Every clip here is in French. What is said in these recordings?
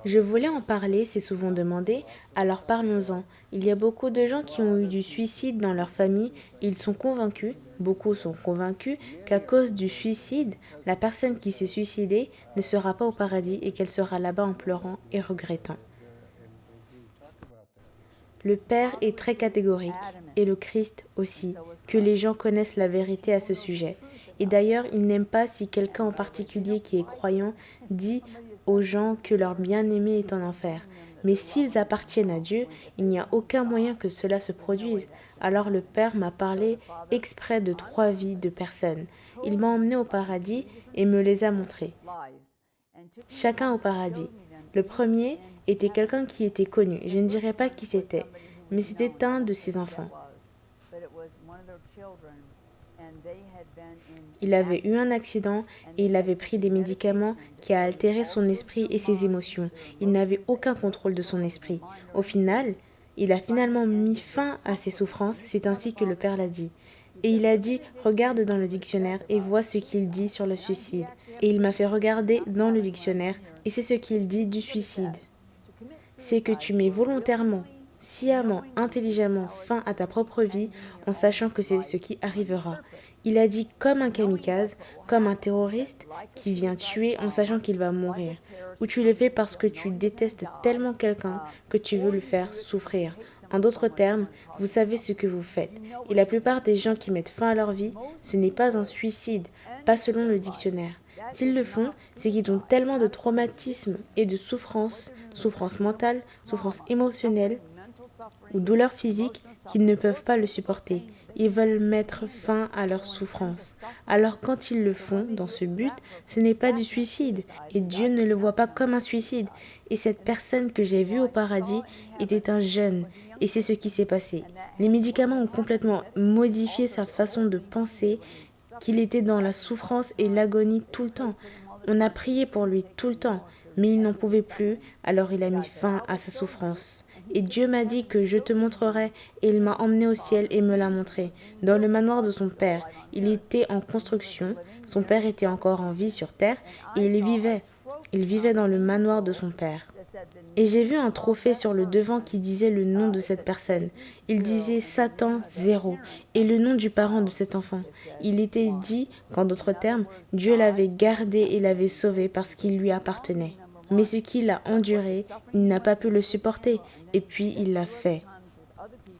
Je voulais en parler, c'est souvent demandé, alors parlons-en. Il y a beaucoup de gens qui ont eu du suicide dans leur famille, ils sont convaincus, beaucoup sont convaincus, qu'à cause du suicide, la personne qui s'est suicidée ne sera pas au paradis et qu'elle sera là-bas en pleurant et regrettant. Le Père est très catégorique, et le Christ aussi, que les gens connaissent la vérité à ce sujet. Et d'ailleurs, il n'aime pas si quelqu'un en particulier qui est croyant dit aux gens que leur bien-aimé est en enfer. Mais s'ils appartiennent à Dieu, il n'y a aucun moyen que cela se produise. Alors le Père m'a parlé exprès de 3 vies de personnes. Il m'a emmené au paradis et me les a montrées. Chacun au paradis. Le premier était quelqu'un qui était connu. Je ne dirais pas qui c'était, mais c'était un de ses enfants. Il avait eu un accident et il avait pris des médicaments qui a altéré son esprit et ses émotions. Il n'avait aucun contrôle de son esprit. Au final, il a finalement mis fin à ses souffrances, c'est ainsi que le Père l'a dit. Et il a dit, regarde dans le dictionnaire et vois ce qu'il dit sur le suicide. Et il m'a fait regarder dans le dictionnaire et c'est ce qu'il dit du suicide. C'est que tu mets volontairement, sciemment, intelligemment fin à ta propre vie en sachant que c'est ce qui arrivera. Il a dit comme un kamikaze, comme un terroriste qui vient tuer en sachant qu'il va mourir. Ou tu le fais parce que tu détestes tellement quelqu'un que tu veux le faire souffrir. En d'autres termes, vous savez ce que vous faites. Et la plupart des gens qui mettent fin à leur vie, ce n'est pas un suicide, pas selon le dictionnaire. S'ils le font, c'est qu'ils ont tellement de traumatisme et de souffrance, souffrance mentale, souffrance émotionnelle ou douleur physique, qu'ils ne peuvent pas le supporter. Ils veulent mettre fin à leur souffrance. Alors quand ils le font dans ce but, ce n'est pas du suicide, et Dieu ne le voit pas comme un suicide. Et cette personne que j'ai vue au paradis était un jeune, et c'est ce qui s'est passé. Les médicaments ont complètement modifié sa façon de penser, qu'il était dans la souffrance et l'agonie tout le temps. On a prié pour lui tout le temps, mais il n'en pouvait plus, alors il a mis fin à sa souffrance. Et Dieu m'a dit que je te montrerai, et il m'a emmené au ciel et me l'a montré, dans le manoir de son père. Il était en construction, son père était encore en vie sur terre, et il y vivait. Il vivait dans le manoir de son père. Et j'ai vu un trophée sur le devant qui disait le nom de cette personne. Il disait Satan 0 et le nom du parent de cet enfant. Il était dit qu'en d'autres termes, Dieu l'avait gardé et l'avait sauvé parce qu'il lui appartenait. Mais ce qu'il a enduré, il n'a pas pu le supporter, et puis il l'a fait.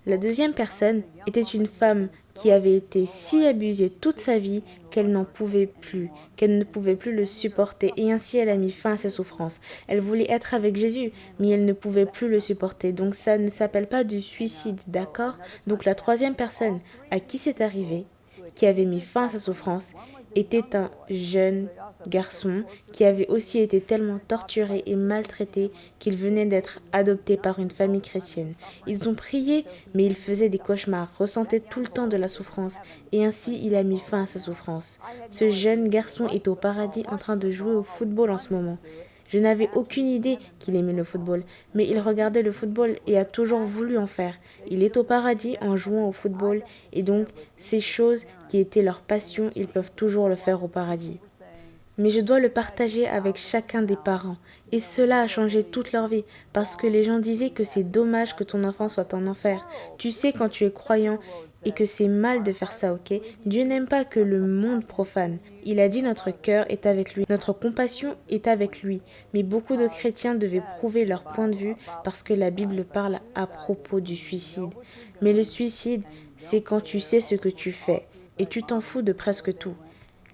La deuxième personne était une femme qui avait été si abusée toute sa vie qu'elle n'en pouvait plus, qu'elle ne pouvait plus le supporter, et ainsi elle a mis fin à ses souffrances. Elle voulait être avec Jésus, mais elle ne pouvait plus le supporter, donc ça ne s'appelle pas du suicide, d'accord? Donc la troisième personne à qui c'est arrivé, qui avait mis fin à sa souffrance, était un jeune garçon qui avait aussi été tellement torturé et maltraité qu'il venait d'être adopté par une famille chrétienne. Ils ont prié, mais il faisait des cauchemars, ressentait tout le temps de la souffrance, et ainsi il a mis fin à sa souffrance. Ce jeune garçon est au paradis en train de jouer au football en ce moment. Je n'avais aucune idée qu'il aimait le football, mais il regardait le football et a toujours voulu en faire. Il est au paradis en jouant au football, et donc ces choses qui étaient leur passion, ils peuvent toujours le faire au paradis. Mais je dois le partager avec chacun des parents. Et cela a changé toute leur vie, parce que les gens disaient que c'est dommage que ton enfant soit en enfer. Tu sais quand tu es croyant et que c'est mal de faire ça, ok? Dieu n'aime pas que le monde profane. Il a dit notre cœur est avec lui, notre compassion est avec lui. Mais beaucoup de chrétiens devaient prouver leur point de vue parce que la Bible parle à propos du suicide. Mais le suicide, c'est quand tu sais ce que tu fais, et tu t'en fous de presque tout.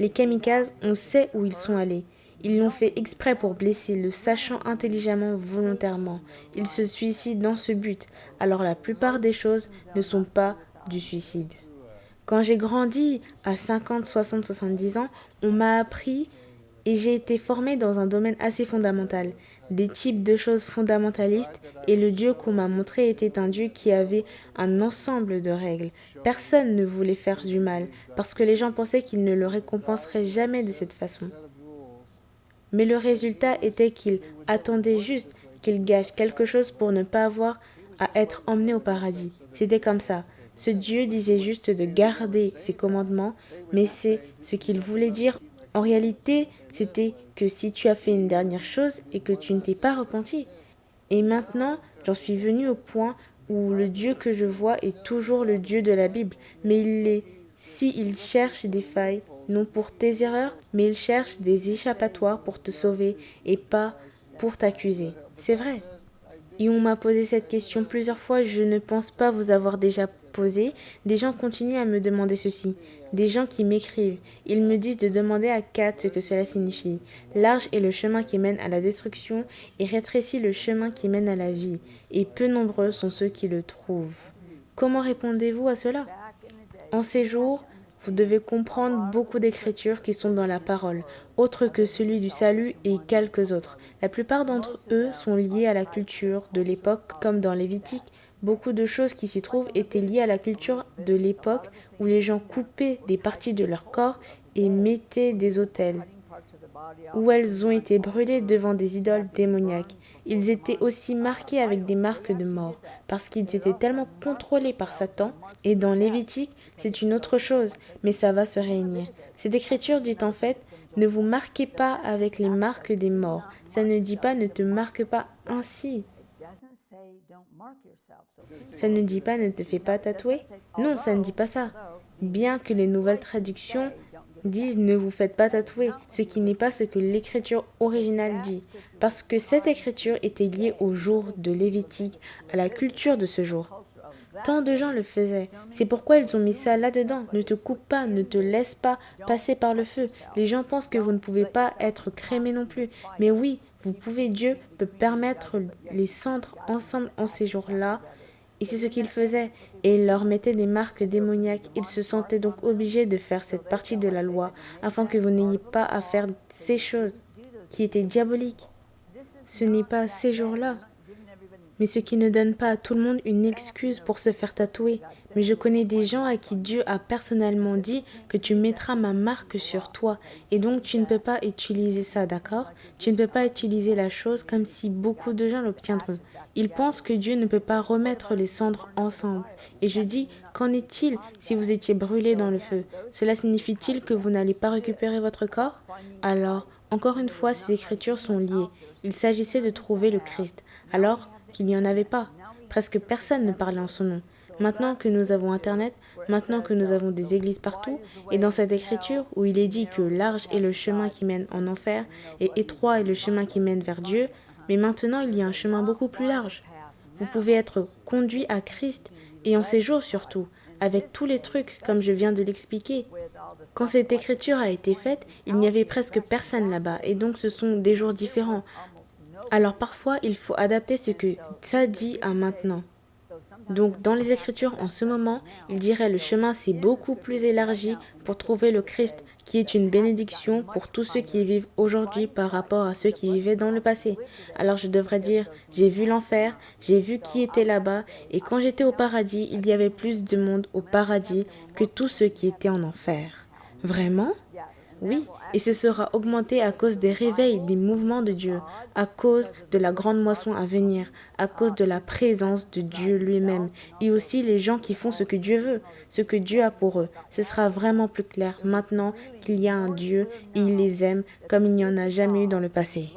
Les kamikazes, on sait où ils sont allés. Ils l'ont fait exprès pour blesser, le sachant intelligemment, volontairement. Ils se suicident dans ce but, alors la plupart des choses ne sont pas du suicide. Quand j'ai grandi à 50, 60, 70 ans, on m'a appris et j'ai été formée dans un domaine assez fondamental, des types de choses fondamentalistes, et le Dieu qu'on m'a montré était un Dieu qui avait un ensemble de règles. Personne ne voulait faire du mal, parce que les gens pensaient qu'il ne le récompenserait jamais de cette façon. Mais le résultat était qu'il attendait juste qu'il gâche quelque chose pour ne pas avoir à être emmené au paradis. C'était comme ça. Ce Dieu disait juste de garder ses commandements, mais c'est ce qu'il voulait dire En réalité, c'était que si tu as fait une dernière chose et que tu ne t'es pas repenti. Et maintenant, j'en suis venu au point où le Dieu que je vois est toujours le Dieu de la Bible, mais il cherche des failles, non pour tes erreurs, mais il cherche des échappatoires pour te sauver et pas pour t'accuser. C'est vrai. Et on m'a posé cette question plusieurs fois, je ne pense pas vous avoir déjà posé. Des gens continuent à me demander ceci. Des gens qui m'écrivent. Ils me disent de demander à Kat ce que cela signifie. Large est le chemin qui mène à la destruction et rétréci le chemin qui mène à la vie. Et peu nombreux sont ceux qui le trouvent. Comment répondez-vous à cela? En ces jours, vous devez comprendre beaucoup d'écritures qui sont dans la parole, autres que celui du salut et quelques autres. La plupart d'entre eux sont liés à la culture de l'époque, comme dans Lévitique. Beaucoup de choses qui s'y trouvent étaient liées à la culture de l'époque où les gens coupaient des parties de leur corps et mettaient des autels, où elles ont été brûlées devant des idoles démoniaques. Ils étaient aussi marqués avec des marques de mort, parce qu'ils étaient tellement contrôlés par Satan. Et dans Lévitique, c'est une autre chose, mais ça va se réunir. Cette écriture dit en fait, ne vous marquez pas avec les marques des morts. Ça ne dit pas ne te marque pas ainsi. Ça ne dit pas ne te fais pas tatouer. Non, ça ne dit pas ça. Bien que les nouvelles traductions disent ne vous faites pas tatouer, ce qui n'est pas ce que l'écriture originale dit, parce que cette écriture était liée au jour de Lévitique, à la culture de ce jour. Tant de gens le faisaient. C'est pourquoi ils ont mis ça là-dedans. Ne te coupe pas, ne te laisse pas passer par le feu. Les gens pensent que vous ne pouvez pas être crémé non plus. Mais oui, vous pouvez. Dieu peut permettre les cendres ensemble en ces jours-là. Et c'est ce qu'ils faisaient. Et ils leur mettaient des marques démoniaques. Ils se sentaient donc obligés de faire cette partie de la loi afin que vous n'ayez pas à faire ces choses qui étaient diaboliques. Ce n'est pas ces jours-là. Mais ce qui ne donne pas à tout le monde une excuse pour se faire tatouer. Mais je connais des gens à qui Dieu a personnellement dit que tu mettras ma marque sur toi. Et donc tu ne peux pas utiliser ça, d'accord? Tu ne peux pas utiliser la chose comme si beaucoup de gens l'obtiendront. Ils pensent que Dieu ne peut pas remettre les cendres ensemble. Et je dis, qu'en est-il si vous étiez brûlé dans le feu? Cela signifie-t-il que vous n'allez pas récupérer votre corps? Alors, encore une fois, ces écritures sont liées. Il s'agissait de trouver le Christ. Alors, qu'il n'y en avait pas. Presque personne ne parlait en son nom. Maintenant que nous avons Internet, maintenant que nous avons des églises partout, et dans cette écriture où il est dit que large est le chemin qui mène en enfer et étroit est le chemin qui mène vers Dieu, mais maintenant il y a un chemin beaucoup plus large. Vous pouvez être conduit à Christ, et en ces jours surtout, avec tous les trucs comme je viens de l'expliquer. Quand cette écriture a été faite, il n'y avait presque personne là-bas, et donc ce sont des jours différents. Alors parfois, il faut adapter ce que ça dit à maintenant. Donc dans les Écritures, en ce moment, il dirait le chemin s'est beaucoup plus élargi pour trouver le Christ, qui est une bénédiction pour tous ceux qui vivent aujourd'hui par rapport à ceux qui vivaient dans le passé. Alors je devrais dire, j'ai vu l'enfer, j'ai vu qui était là-bas, et quand j'étais au paradis, il y avait plus de monde au paradis que tous ceux qui étaient en enfer. Vraiment? Oui, et ce sera augmenté à cause des réveils, des mouvements de Dieu, à cause de la grande moisson à venir, à cause de la présence de Dieu lui-même, et aussi les gens qui font ce que Dieu veut, ce que Dieu a pour eux. Ce sera vraiment plus clair maintenant qu'il y a un Dieu et il les aime comme il n'y en a jamais eu dans le passé.